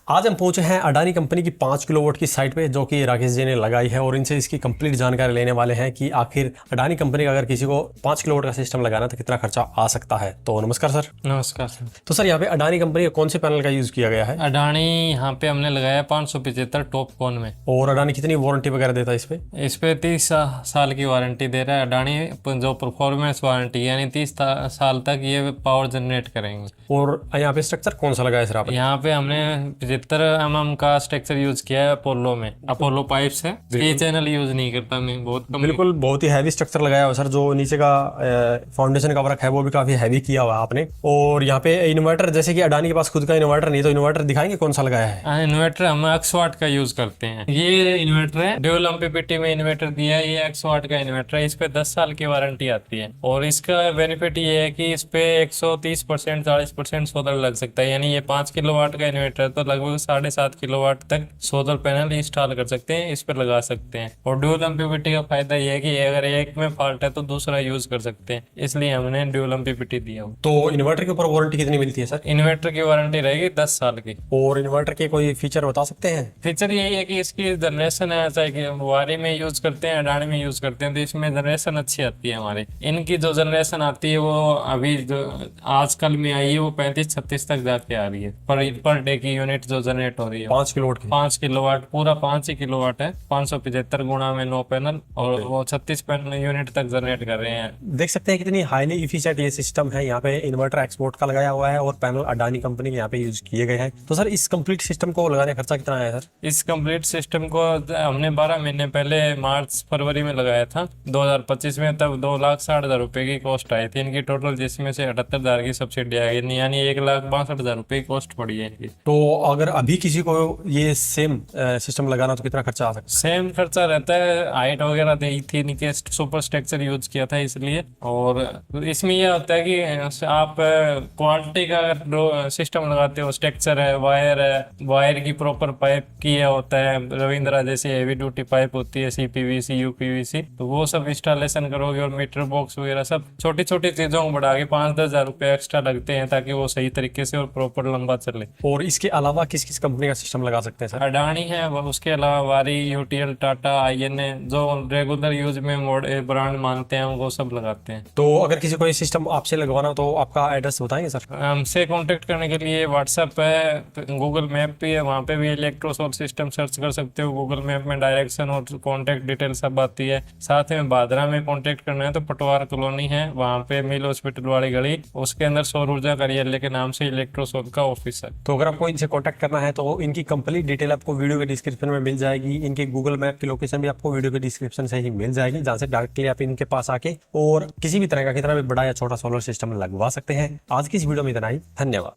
आज हम पहुंचे हैं अडानी कंपनी की 5 किलोवाट की साइट पे, जो कि राकेश जी ने लगाई है, और इनसे इसकी कंप्लीट जानकारी लेने वाले हैं कि आखिर अडानी कंपनी का अगर किसी को 5 किलोवाट का सिस्टम लगाना तो कितना खर्चा आ सकता है। तो नमस्कार सर। नमस्कार सर। तो सर यहाँ पे अडानी कंपनी का कौन से पैनल का यूज किया गया है? अडानी यहाँ पे हमने लगाया 575 टॉप कॉन में। और अडानी कितनी वारंटी वगैरह देता है इस पे? इस पे 30 साल की वारंटी दे रहा है अडानी, जो परफॉर्मेंस वारंटी, यानी 30 साल तक ये पावर जनरेट करेंगे। और यहाँ पे स्ट्रक्चर कौन सा लगाया सर आपने? यहाँ पे हमने 75 mm का स्ट्रक्चर यूज किया है अपोलो में। अपोलो पाइप्स है, ये चैनल यूज नहीं करता मैं, बहुत कम। बिल्कुल, बहुत ही हैवी स्ट्रक्चर लगाया हुआ सर। जो नीचे का फाउंडेशन का वर्क है वो भी काफी हैवी किया हुआ है आपने। और यहाँ पे इन्वर्टर, जैसे कि अडानी के पास खुद का इन्वर्टर नहीं, तो इन्वर्टर दिखाएंगे कौन सा लगाया है? इन्वर्टर हम 100 वाट का यूज करते हैं। ये इन्वर्टर है, ड्यूल एमपीपीटी में इन्वर्टर दिया है। ये 100 वाट का इन्वर्टर है, इस पे 10 साल की वारंटी आती है। और इसका बेनिफिट ये है कि इस पे 130% 40% सोलर लग सकता है। यानी ये 5 किलोवाट का इन्वर्टर तो लगभग 7.5 किलोवाट तक सोलर पैनल इंस्टॉल कर सकते हैं, इस पर लगा सकते हैं। और ड्यूल एमपीपीटी का फायदा ये है कि अगर एक में फॉल्ट है तो दूसरा यूज कर सकते हैं, इसलिए हमने ड्यूल एमपीपीटी दिया। तो इन्वर्टर के ऊपर वारंटी कितनी मिलती है सर? इन्वर्टर की वारंटी रहेगी 10 साल की। और इन्वर्टर के कोई फीचर बता सकते हैं? फीचर यही है कि इसकी जनरेशन है, चाहे कि वारी में यूज करते हैं, अडानी में यूज करते हैं, तो इसमें जनरेशन अच्छी आती है हमारी। इनकी जो जनरेशन आती है वो अभी जो आजकल में आई है वो 35-36 तक जाके आ रही है पर डे की यूनिट जो जनरेट हो रही है। 5 किलोवाट की? 5 किलोवाट, पूरा 5 ही किलोवाट है। 575 गुणा में 9 पैनल, और वो 36 पैनल यूनिट तक जनरेट कर रहे हैं। देख सकते हैं कितनी हाईली इफिशिएंट ये सिस्टम है। यहाँ पे इन्वर्टर एक्सपोर्ट का लगाया हुआ है और पैनल अडानी कंपनी के यहाँ पे यूज किए गए हैं। तो सर इस कंप्लीट सिस्टम को लगाने खर्चा कितना आया सर? इस कंप्लीट सिस्टम को हमने 12 महीने पहले मार्च फरवरी में लगाया था 2025 में, तब 2,60,000 रुपए की कॉस्ट आई थी इनकी टोटल, जिसमें से 78,000 की सब्सिडी आई, यानी 1,62,000 रुपए की कॉस्ट पड़ी है इनकी। तो अगर अभी किसी को ये सेम सिस्टम लगाना तो कितना खर्चा आ सकता है? सेम खर्चा रहता है, हाइट वगैरह दी थी इनके, सुपर स्ट्रक्चर यूज किया था इसलिए। और इसमें यह होता है कि आप क्वालिटी का अगर सिस्टम लगाते हो, स्ट्रक्चर है, वायर की प्रॉपर पाइप किया होता है, रविंद्रा जैसी हेवी ड्यूटी पाइप होती है, CPVC UPVC, तो वो सब इंस्टॉलेशन करोगे। और मीटर बॉक्स वगैरह सब छोटी छोटी चीजों को बढ़ा के 5-10 हजार रुपए एक्स्ट्रा लगते हैं, ताकि वो सही तरीके से और प्रॉपर लंबा चले। और इसके अलावा किस किस कंपनी का सिस्टम लगा सकते हैं सर? अडानी है, उसके अलावा वारी, UTL, टाटा, INA, जो रेगुलर यूज में ब्रांड मानते हैं वो सब लगाते हैं। तो अगर किसी को ये सिस्टम आपसे लगवाना हो तो आपका एड्रेस बताएंगे सर? हमसे कांटेक्ट करने के लिए व्हाट्सएप है, गूगल मैप भी है, वहाँ पे भी इलेक्ट्रोसोल सिस्टम सर्च कर सकते हो। गूगल मैप में डायरेक्शन और कांटेक्ट डिटेल सब आती है। साथ में भादरा में कांटेक्ट करना है तो पटवार कॉलोनी है, वहाँ पे मिल हॉस्पिटल वाली गली, उसके अंदर सौर ऊर्जा कार्यालय के नाम से इलेक्ट्रोसोल का ऑफिस है। तो अगर आपको इनसे कांटेक्ट करना है तो इनकी कंप्लीट डिटेल आपको वीडियो के डिस्क्रिप्शन में मिल जाएगी। इनके गूगल मैप की लोकेशन भी आपको वीडियो के डिस्क्रिप्शन से ही मिल जाएगी, जहाँ से डायरेक्टली आप इनके पास आके और किसी भी तरह का कितना भी बड़ा या छोटा सोलर सिस्टम लगवा सकते हैं। आज की इस वीडियो में इतना ही, धन्यवाद।